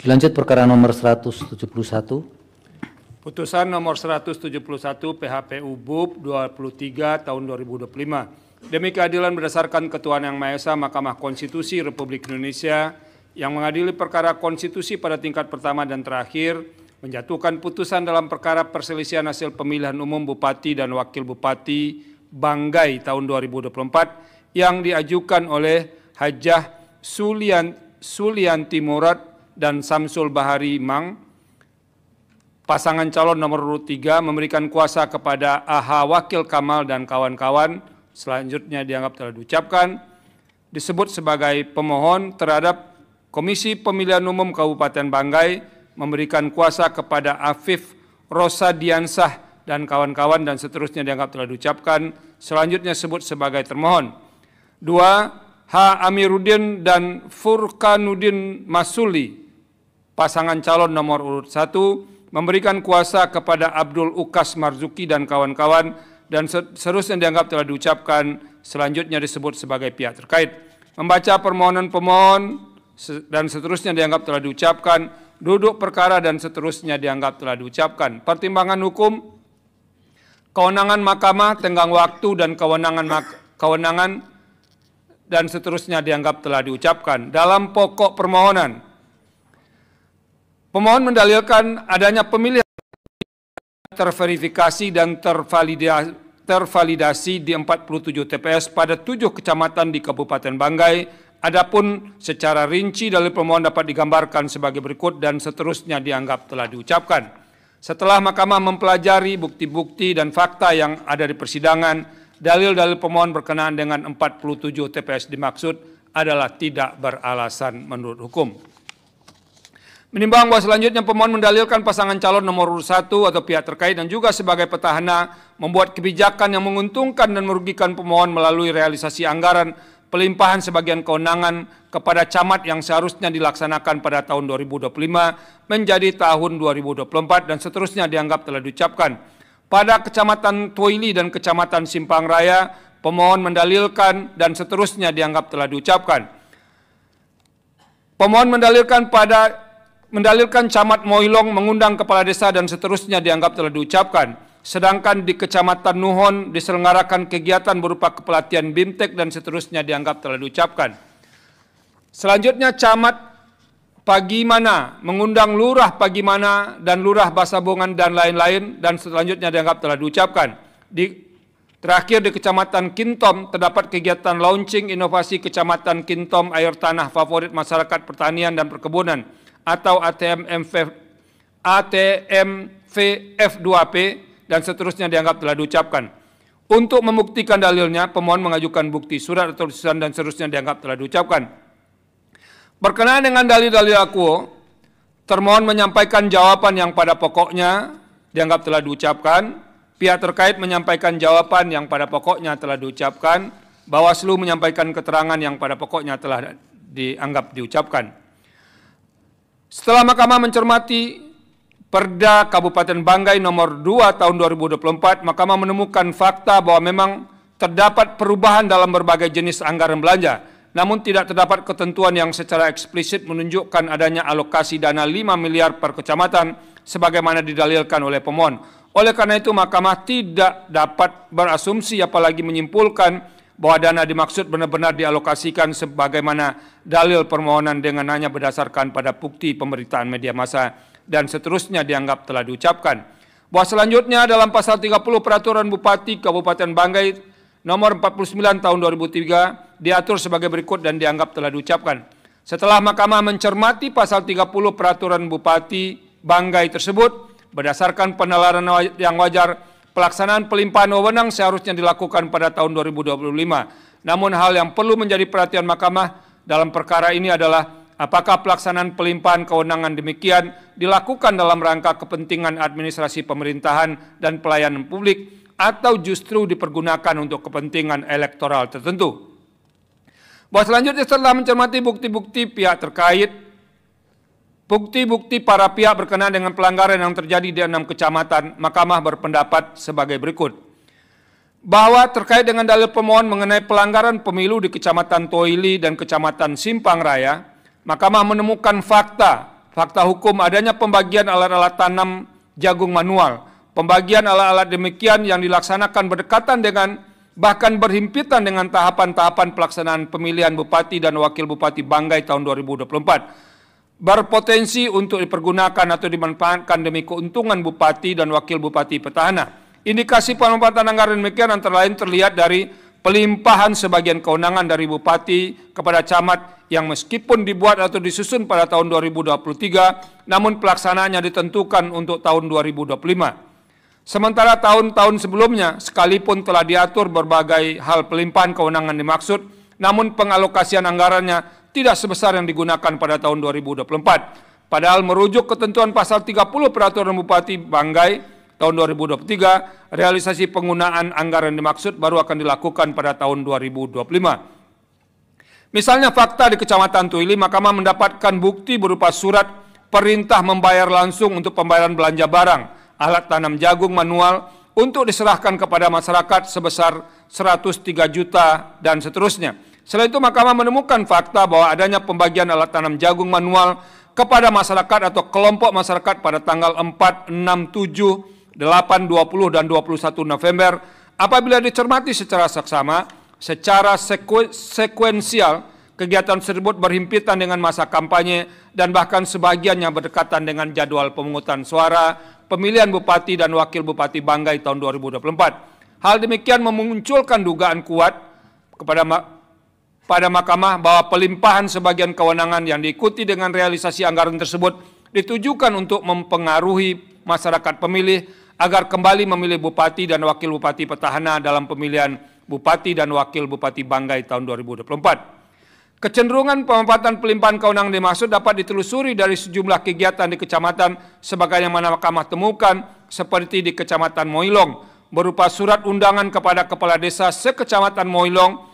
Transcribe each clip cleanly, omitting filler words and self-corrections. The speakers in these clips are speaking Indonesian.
Dilanjut perkara nomor 171. Putusan nomor 171 PHPU BUP 23 tahun 2025. Demi keadilan berdasarkan Ketuhanan Yang Maha Esa, Mahkamah Konstitusi Republik Indonesia yang mengadili perkara konstitusi pada tingkat pertama dan terakhir menjatuhkan putusan dalam perkara perselisihan hasil pemilihan umum Bupati dan Wakil Bupati Banggai tahun 2024 yang diajukan oleh Hajah Sulianti Murad dan Samsul Bahari Mang. Pasangan calon nomor urut 3 memberikan kuasa kepada AH Wakil Kamal dan kawan-kawan, selanjutnya dianggap telah diucapkan, disebut sebagai pemohon terhadap Komisi Pemilihan Umum Kabupaten Banggai memberikan kuasa kepada Afif Rosadiansah dan kawan-kawan dan seterusnya dianggap telah diucapkan, selanjutnya disebut sebagai termohon. 2. H. Amiruddin dan Furkanuddin Masuli, pasangan calon nomor urut 1, memberikan kuasa kepada Abdul Ukas Marzuki dan kawan-kawan dan seterusnya dianggap telah diucapkan, selanjutnya disebut sebagai pihak terkait. Membaca permohonan pemohon dan seterusnya dianggap telah diucapkan, duduk perkara dan seterusnya dianggap telah diucapkan. Pertimbangan hukum, kewenangan mahkamah, tenggang waktu dan kewenangan dan seterusnya dianggap telah diucapkan. Dalam pokok permohonan, pemohon mendalilkan adanya pemilihan terverifikasi dan tervalidasi di 47 TPS pada 7 kecamatan di Kabupaten Banggai. Adapun secara rinci dalil pemohon dapat digambarkan sebagai berikut dan seterusnya dianggap telah diucapkan. Setelah mahkamah mempelajari bukti-bukti dan fakta yang ada di persidangan, dalil-dalil pemohon berkenaan dengan 47 TPS dimaksud adalah tidak beralasan menurut hukum. Menimbang bahwa selanjutnya pemohon mendalilkan pasangan calon nomor urut 1 atau pihak terkait dan juga sebagai petahana membuat kebijakan yang menguntungkan dan merugikan pemohon melalui realisasi anggaran pelimpahan sebagian kewenangan kepada camat yang seharusnya dilaksanakan pada tahun 2025 menjadi tahun 2024 dan seterusnya dianggap telah diucapkan. Pada Kecamatan Toili dan Kecamatan Simpang Raya, pemohon mendalilkan dan seterusnya dianggap telah diucapkan. Pemohon mendalilkan Camat Moilong mengundang kepala desa dan seterusnya dianggap telah diucapkan. Sedangkan di Kecamatan Nuhon diselenggarakan kegiatan berupa kepelatihan BIMTEK dan seterusnya dianggap telah diucapkan. Selanjutnya Camat Pagimana mengundang Lurah Pagimana dan Lurah Basabongan dan lain-lain dan selanjutnya dianggap telah diucapkan. Terakhir di Kecamatan Kintom terdapat kegiatan launching inovasi Kecamatan Kintom air tanah favorit masyarakat pertanian dan perkebunan atau ATMVF2P dan seterusnya dianggap telah diucapkan. Untuk membuktikan dalilnya, pemohon mengajukan bukti surat atau tulisan dan seterusnya dianggap telah diucapkan. Berkenaan dengan dalil-dalil akuo, termohon menyampaikan jawaban yang pada pokoknya dianggap telah diucapkan, pihak terkait menyampaikan jawaban yang pada pokoknya telah diucapkan, Bawaslu menyampaikan keterangan yang pada pokoknya telah dianggap diucapkan. Setelah mahkamah mencermati Perda Kabupaten Banggai nomor 2 tahun 2024, mahkamah menemukan fakta bahwa memang terdapat perubahan dalam berbagai jenis anggaran belanja, namun tidak terdapat ketentuan yang secara eksplisit menunjukkan adanya alokasi dana 5 miliar per kecamatan sebagaimana didalilkan oleh pemohon. Oleh karena itu, mahkamah tidak dapat berasumsi apalagi menyimpulkan bahwa dana dimaksud benar-benar dialokasikan sebagaimana dalil permohonan dengan hanya berdasarkan pada bukti pemberitaan media massa dan seterusnya dianggap telah diucapkan. Bahwa selanjutnya dalam pasal 30 Peraturan Bupati Kabupaten Banggai nomor 49 tahun 2003 diatur sebagai berikut dan dianggap telah diucapkan. Setelah mahkamah mencermati pasal 30 Peraturan Bupati Banggai tersebut, berdasarkan penalaran yang wajar, pelaksanaan pelimpahan wewenang seharusnya dilakukan pada tahun 2025. Namun hal yang perlu menjadi perhatian mahkamah dalam perkara ini adalah apakah pelaksanaan pelimpahan kewenangan demikian dilakukan dalam rangka kepentingan administrasi pemerintahan dan pelayanan publik atau justru dipergunakan untuk kepentingan elektoral tertentu. Bahwa selanjutnya setelah mencermati bukti-bukti pihak terkait, bukti-bukti para pihak berkenaan dengan pelanggaran yang terjadi di 6 kecamatan, mahkamah berpendapat sebagai berikut. Bahwa terkait dengan dalil pemohon mengenai pelanggaran pemilu di Kecamatan Toili dan Kecamatan Simpang Raya, mahkamah menemukan fakta fakta hukum adanya pembagian alat-alat tanam jagung manual. Pembagian alat-alat demikian yang dilaksanakan berdekatan dengan bahkan berhimpitan dengan tahapan-tahapan pelaksanaan pemilihan Bupati dan Wakil Bupati Banggai tahun 2024. Berpotensi untuk dipergunakan atau dimanfaatkan demi keuntungan Bupati dan Wakil Bupati petahana. Indikasi pemanfaatan anggaran demikian antara lain terlihat dari pelimpahan sebagian kewenangan dari Bupati kepada camat yang meskipun dibuat atau disusun pada tahun 2023, namun pelaksanaannya ditentukan untuk tahun 2025. Sementara tahun-tahun sebelumnya, sekalipun telah diatur berbagai hal pelimpahan kewenangan dimaksud, namun pengalokasian anggarannya tidak sebesar yang digunakan pada tahun 2024. Padahal merujuk ketentuan pasal 30 Peraturan Bupati Banggai tahun 2023, realisasi penggunaan anggaran dimaksud baru akan dilakukan pada tahun 2025. Misalnya fakta di Kecamatan Tuili, Mahkamah mendapatkan bukti berupa surat perintah membayar langsung untuk pembayaran belanja barang, alat tanam jagung manual untuk diserahkan kepada masyarakat sebesar 103 juta dan seterusnya. Selain itu, Mahkamah menemukan fakta bahwa adanya pembagian alat tanam jagung manual kepada masyarakat atau kelompok masyarakat pada tanggal 4, 6, 7, 8, 20, dan 21 November apabila dicermati secara seksama, secara sekuensial, kegiatan tersebut berhimpitan dengan masa kampanye dan bahkan sebagiannya berdekatan dengan jadwal pemungutan suara pemilihan Bupati dan Wakil Bupati Banggai tahun 2024. Hal demikian memunculkan dugaan kuat pada Mahkamah bahwa pelimpahan sebagian kewenangan yang diikuti dengan realisasi anggaran tersebut ditujukan untuk mempengaruhi masyarakat pemilih agar kembali memilih Bupati dan Wakil Bupati petahana dalam pemilihan Bupati dan Wakil Bupati Banggai tahun 2024. Kecenderungan pemanfaatan pelimpahan kewenangan dimaksud dapat ditelusuri dari sejumlah kegiatan di kecamatan sebagaimana Mahkamah temukan seperti di Kecamatan Moilong berupa surat undangan kepada Kepala Desa sekecamatan Moilong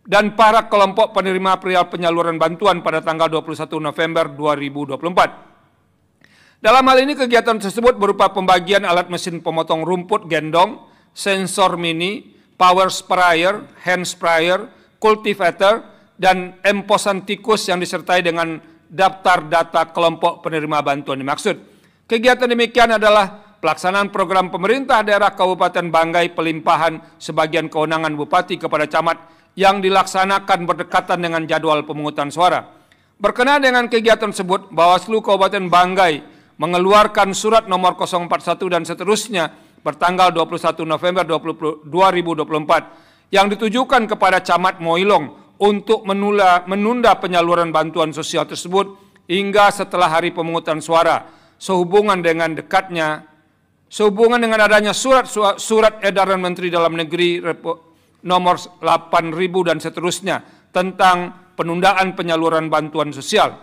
dan para kelompok penerima perihal penyaluran bantuan pada tanggal 21 November 2024. Dalam hal ini kegiatan tersebut berupa pembagian alat mesin pemotong rumput gendong, sensor mini, power sprayer, hand sprayer, cultivator, dan emposan tikus yang disertai dengan daftar data kelompok penerima bantuan dimaksud. Kegiatan demikian adalah pelaksanaan program pemerintah daerah Kabupaten Banggai pelimpahan sebagian kewenangan Bupati kepada camat yang dilaksanakan berdekatan dengan jadwal pemungutan suara. Berkenaan dengan kegiatan tersebut, Bawaslu Kabupaten Banggai mengeluarkan surat nomor 041 dan seterusnya bertanggal 21 November 2024 yang ditujukan kepada Camat Moilong untuk menunda penyaluran bantuan sosial tersebut hingga setelah hari pemungutan suara sehubungan dengan adanya surat edaran Menteri Dalam Negeri nomor 8.000 dan seterusnya tentang penundaan penyaluran bantuan sosial.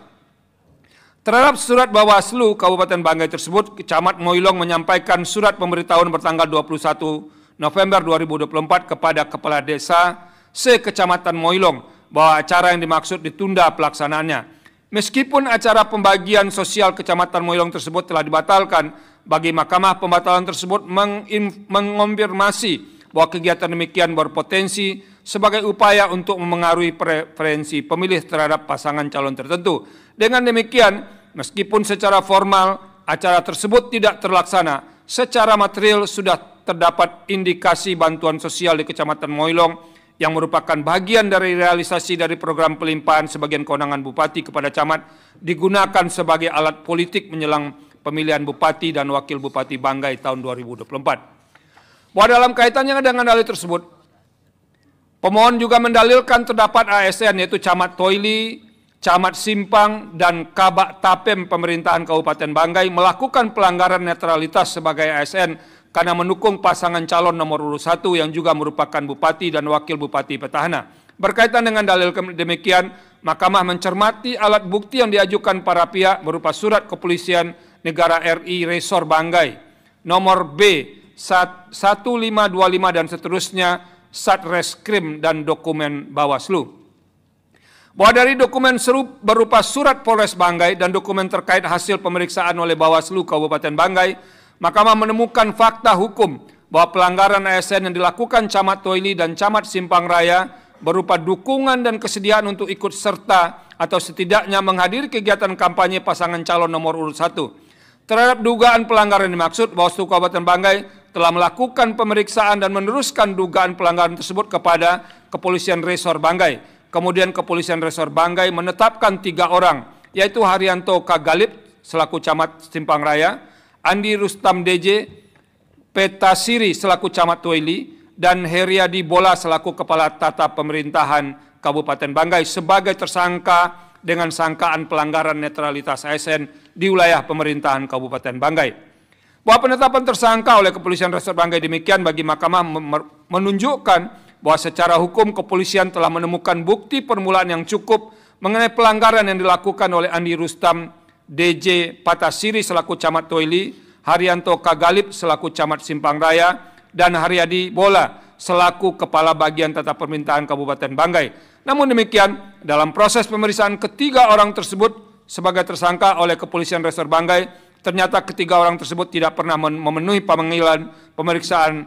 Terhadap surat Bawaslu Kabupaten Banggai tersebut, Camat Moilong menyampaikan surat pemberitahuan bertanggal 21 November 2024 kepada Kepala Desa se-Kecamatan Moilong bahwa acara yang dimaksud ditunda pelaksanaannya. Meskipun acara pembagian sosial Kecamatan Moilong tersebut telah dibatalkan, bagi Mahkamah pembatalan tersebut mengonfirmasi bahwa kegiatan demikian berpotensi sebagai upaya untuk memengaruhi preferensi pemilih terhadap pasangan calon tertentu. Dengan demikian, meskipun secara formal acara tersebut tidak terlaksana, secara material sudah terdapat indikasi bantuan sosial di Kecamatan Moilong yang merupakan bagian dari realisasi dari program pelimpahan sebagian kewenangan Bupati kepada camat digunakan sebagai alat politik menjelang pemilihan Bupati dan Wakil Bupati Banggai tahun 2024. Bahwa dalam kaitannya dengan hal tersebut, pemohon juga mendalilkan terdapat ASN yaitu Camat Toili, Camat Simpang, dan Kabak Tapem Pemerintahan Kabupaten Banggai melakukan pelanggaran netralitas sebagai ASN karena mendukung pasangan calon nomor urut 1 yang juga merupakan Bupati dan Wakil Bupati petahana. Berkaitan dengan dalil demikian, Mahkamah mencermati alat bukti yang diajukan para pihak berupa surat kepolisian negara RI Resor Banggai, nomor B 1525 dan seterusnya, Satreskrim dan dokumen Bawaslu. Bahwa dari dokumen berupa surat Polres Banggai dan dokumen terkait hasil pemeriksaan oleh Bawaslu Kabupaten Banggai, Mahkamah menemukan fakta hukum bahwa pelanggaran ASN yang dilakukan Camat Toili dan Camat Simpang Raya berupa dukungan dan kesediaan untuk ikut serta atau setidaknya menghadiri kegiatan kampanye pasangan calon nomor urut 1. Terhadap dugaan pelanggaran dimaksud, Bawaslu Kabupaten Banggai telah melakukan pemeriksaan dan meneruskan dugaan pelanggaran tersebut kepada Kepolisian Resor Banggai. Kemudian Kepolisian Resor Banggai menetapkan 3 orang, yaitu Haryanto K. Galip selaku Camat Simpang Raya, Andi Rustam DJ Petasiri selaku Camat Toili, dan Heriadi Bola selaku Kepala Tata Pemerintahan Kabupaten Banggai sebagai tersangka dengan sangkaan pelanggaran netralitas ASN di wilayah pemerintahan Kabupaten Banggai. Bahwa penetapan tersangka oleh Kepolisian Resor Banggai demikian bagi Mahkamah menunjukkan bahwa secara hukum kepolisian telah menemukan bukti permulaan yang cukup mengenai pelanggaran yang dilakukan oleh Andi Rustam DJ Patasiri selaku Camat Toili, Haryanto K. Galip selaku Camat Simpang Raya, dan Haryadi Bola selaku Kepala Bagian Tata Pemerintahan Kabupaten Banggai. Namun demikian, dalam proses pemeriksaan ketiga orang tersebut sebagai tersangka oleh Kepolisian Resor Banggai, ternyata ketiga orang tersebut tidak pernah memenuhi pemanggilan pemeriksaan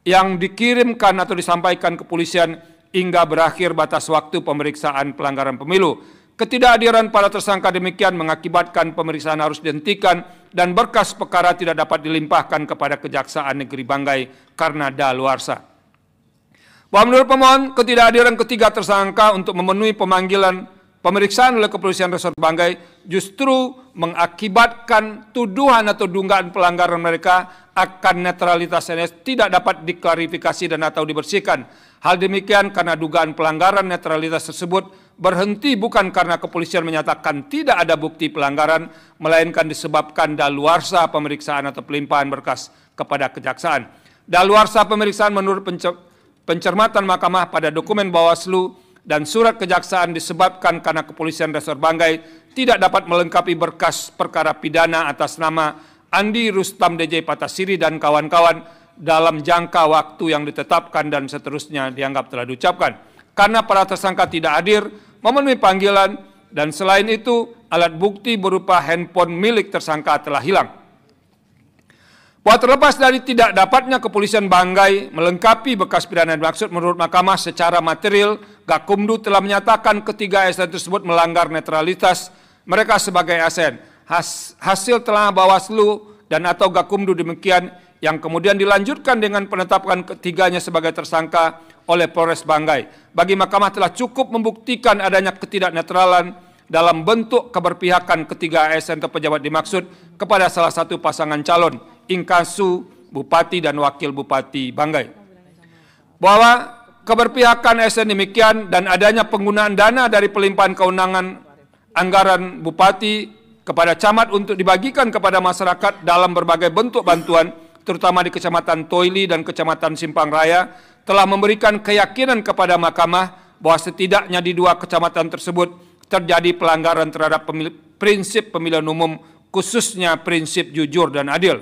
yang dikirimkan atau disampaikan kepolisian hingga berakhir batas waktu pemeriksaan pelanggaran pemilu. Ketidakhadiran para tersangka demikian mengakibatkan pemeriksaan harus dihentikan dan berkas perkara tidak dapat dilimpahkan kepada Kejaksaan Negeri Banggai karena daluarsa. Bahwa menurut pemohon, ketidakhadiran ketiga tersangka untuk memenuhi pemanggilan pemeriksaan oleh Kepolisian Resor Banggai justru mengakibatkan tuduhan atau dugaan pelanggaran mereka akan netralitas NS tidak dapat diklarifikasi dan atau dibersihkan. Hal demikian karena dugaan pelanggaran netralitas tersebut berhenti bukan karena kepolisian menyatakan tidak ada bukti pelanggaran, melainkan disebabkan daluarsa pemeriksaan atau pelimpahan berkas kepada kejaksaan. Daluarsa pemeriksaan menurut pencermatan Mahkamah pada dokumen Bawaslu dan surat kejaksaan disebabkan karena Kepolisian Resor Banggai tidak dapat melengkapi berkas perkara pidana atas nama Andi Rustam DJ Patasiri dan kawan-kawan dalam jangka waktu yang ditetapkan dan seterusnya dianggap telah diucapkan. Karena para tersangka tidak hadir, memenuhi panggilan, dan selain itu alat bukti berupa handphone milik tersangka telah hilang. Bahwa terlepas dari tidak dapatnya Kepolisian Banggai melengkapi bekas pidana dimaksud, menurut Mahkamah secara material, Gakumdu telah menyatakan ketiga ASN tersebut melanggar netralitas mereka sebagai ASN. Hasil telah Bawaslu dan atau Gakumdu demikian yang kemudian dilanjutkan dengan penetapan ketiganya sebagai tersangka oleh Polres Banggai. Bagi Mahkamah telah cukup membuktikan adanya ketidaknetralan dalam bentuk keberpihakan ketiga ASN atau pejabat dimaksud kepada salah satu pasangan calon, inkasu Bupati dan Wakil Bupati Banggai. Bahwa keberpihakan ASN demikian dan adanya penggunaan dana dari pelimpahan kewenangan anggaran Bupati kepada camat untuk dibagikan kepada masyarakat dalam berbagai bentuk bantuan, terutama di Kecamatan Toili dan Kecamatan Simpang Raya, telah memberikan keyakinan kepada Mahkamah bahwa setidaknya di 2 kecamatan tersebut terjadi pelanggaran terhadap prinsip pemilihan umum, khususnya prinsip jujur dan adil.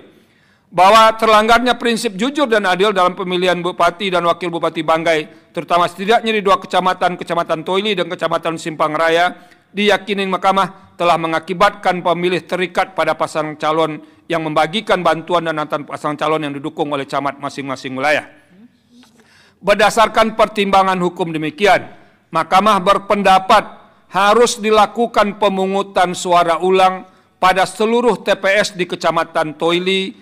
Bahwa terlanggarnya prinsip jujur dan adil dalam pemilihan Bupati dan Wakil Bupati Banggai, terutama setidaknya di 2 kecamatan, Kecamatan Toili dan Kecamatan Simpang Raya, diyakini Mahkamah telah mengakibatkan pemilih terikat pada pasangan calon yang membagikan bantuan dan antar pasangan calon yang didukung oleh camat masing-masing wilayah. Berdasarkan pertimbangan hukum demikian, Mahkamah berpendapat harus dilakukan pemungutan suara ulang pada seluruh TPS di Kecamatan Toili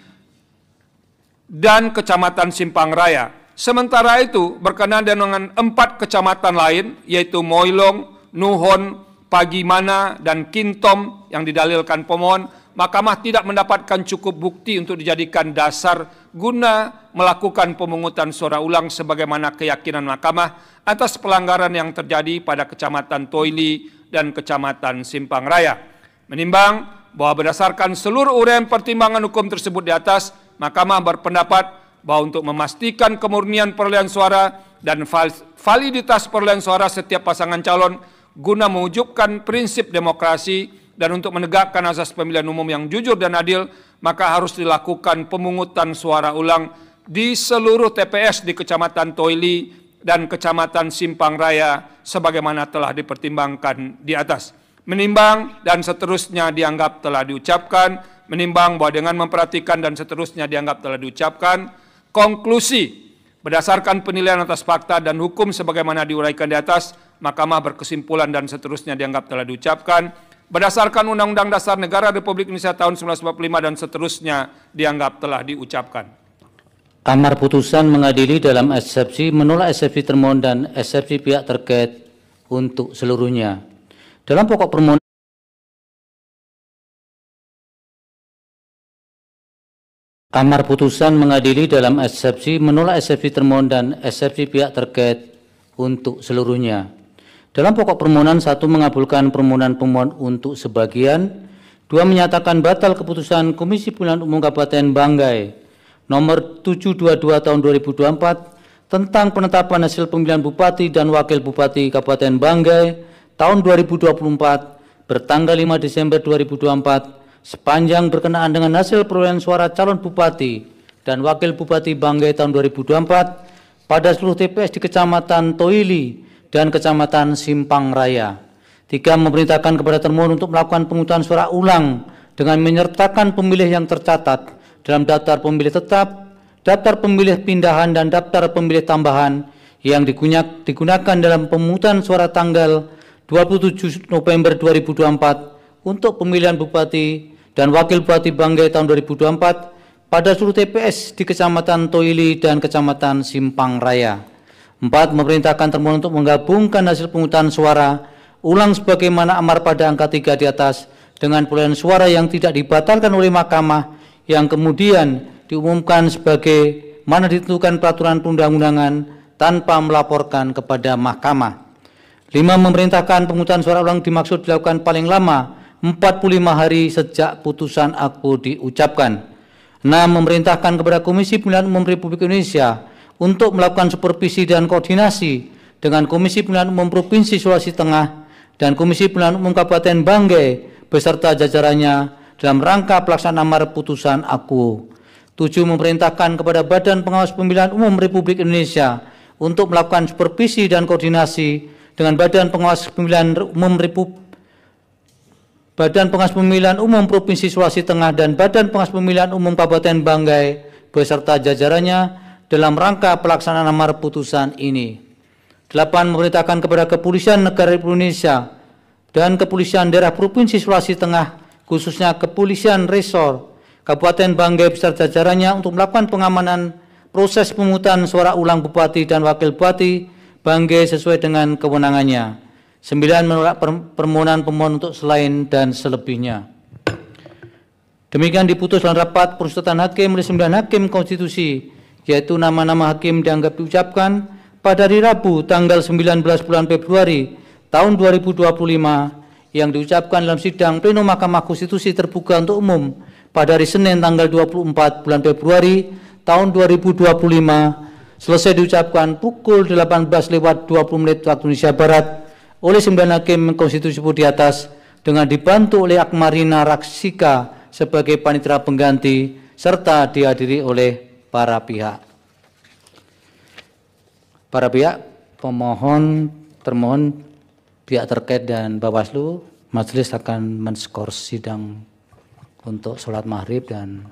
dan Kecamatan Simpang Raya. Sementara itu, berkenaan dengan 4 kecamatan lain, yaitu Moilong, Nuhon, Pagimana, dan Kintom yang didalilkan pemohon, Mahkamah tidak mendapatkan cukup bukti untuk dijadikan dasar guna melakukan pemungutan suara ulang sebagaimana keyakinan Mahkamah atas pelanggaran yang terjadi pada Kecamatan Toili dan Kecamatan Simpang Raya. Menimbang bahwa berdasarkan seluruh uraian pertimbangan hukum tersebut di atas, Mahkamah berpendapat bahwa untuk memastikan kemurnian perolehan suara dan validitas perolehan suara setiap pasangan calon guna mewujudkan prinsip demokrasi dan untuk menegakkan azas pemilihan umum yang jujur dan adil, maka harus dilakukan pemungutan suara ulang di seluruh TPS di Kecamatan Toili dan Kecamatan Simpang Raya sebagaimana telah dipertimbangkan di atas. Menimbang dan seterusnya dianggap telah diucapkan, menimbang bahwa dengan memperhatikan dan seterusnya dianggap telah diucapkan, konklusi Berdasarkan penilaian atas fakta dan hukum sebagaimana diuraikan di atas, Mahkamah berkesimpulan dan seterusnya dianggap telah diucapkan. Berdasarkan Undang-Undang Dasar Negara Republik Indonesia tahun 1945 dan seterusnya dianggap telah diucapkan. Amar putusan mengadili dalam eksepsi, menolak eksepsi termohon dan eksepsi pihak terkait untuk seluruhnya. Dalam pokok permohonan amar putusan mengadili dalam eksepsi, menolak eksepsi termohon dan eksepsi pihak terkait untuk seluruhnya. Dalam pokok permohonan, 1 mengabulkan permohonan pemohon untuk sebagian, 2 menyatakan batal keputusan Komisi Pemilihan Umum Kabupaten Banggai nomor 722 tahun 2024 tentang penetapan hasil pemilihan Bupati dan Wakil Bupati Kabupaten Banggai tahun 2024 bertanggal 5 Desember 2024 sepanjang berkenaan dengan hasil perolehan suara calon Bupati dan Wakil Bupati Banggai tahun 2024 pada seluruh TPS di Kecamatan Toili dan Kecamatan Simpang Raya. 3. Memerintahkan kepada termohon untuk melakukan pemungutan suara ulang dengan menyertakan pemilih yang tercatat dalam daftar pemilih tetap, daftar pemilih pindahan, dan daftar pemilih tambahan yang digunakan dalam pemungutan suara tanggal 27 November 2024 untuk pemilihan Bupati dan Wakil Bupati Banggai tahun 2024 pada seluruh TPS di Kecamatan Toili dan Kecamatan Simpang Raya. 4. Memerintahkan termohon untuk menggabungkan hasil pemungutan suara ulang sebagaimana amar pada angka 3 di atas dengan perolehan suara yang tidak dibatalkan oleh Mahkamah yang kemudian diumumkan sebagai mana ditentukan peraturan perundang-undangan tanpa melaporkan kepada Mahkamah. 5. Memerintahkan pemungutan suara ulang dimaksud dilakukan paling lama 45 hari sejak putusan aku diucapkan. 6. Memerintahkan kepada Komisi Pemilihan Umum Republik Indonesia untuk melakukan supervisi dan koordinasi dengan Komisi Pemilihan Umum Provinsi Sulawesi Tengah dan Komisi Pemilihan Umum Kabupaten Banggai beserta jajarannya dalam rangka pelaksanaan amar putusan aku. 7. Memerintahkan kepada Badan Pengawas Pemilihan Umum Republik Indonesia untuk melakukan supervisi dan koordinasi dengan Badan Pengawas Pemilihan Umum Provinsi Sulawesi Tengah dan Badan Pengawas Pemilihan Umum Kabupaten Banggai beserta jajarannya dalam rangka pelaksanaan amar putusan ini. 8. Memerintahkan kepada Kepolisian Negara Republik Indonesia dan Kepolisian Daerah Provinsi Sulawesi Tengah, khususnya Kepolisian Resor Kabupaten Banggai beserta jajarannya untuk melakukan pengamanan proses pemungutan suara ulang Bupati dan Wakil Bupati Banggai sesuai dengan kewenangannya. 9. Menolak permohonan pemohon untuk selain dan selebihnya. Demikian diputus dalam rapat pemusyawaratan hakim oleh 9 hakim konstitusi, yaitu nama-nama hakim dianggap diucapkan pada hari Rabu tanggal 19 bulan Februari tahun 2025 yang diucapkan dalam sidang pleno Mahkamah Konstitusi terbuka untuk umum pada hari Senin tanggal 24 bulan Februari tahun 2025 selesai diucapkan pukul 18:20 waktu Indonesia Barat oleh 9 hakim konstitusi di atas dengan dibantu oleh Akmarina Raksika sebagai panitera pengganti serta dihadiri oleh para pihak. Para pihak pemohon, termohon, pihak terkait dan Bawaslu, majelis akan menskor sidang untuk sholat maghrib dan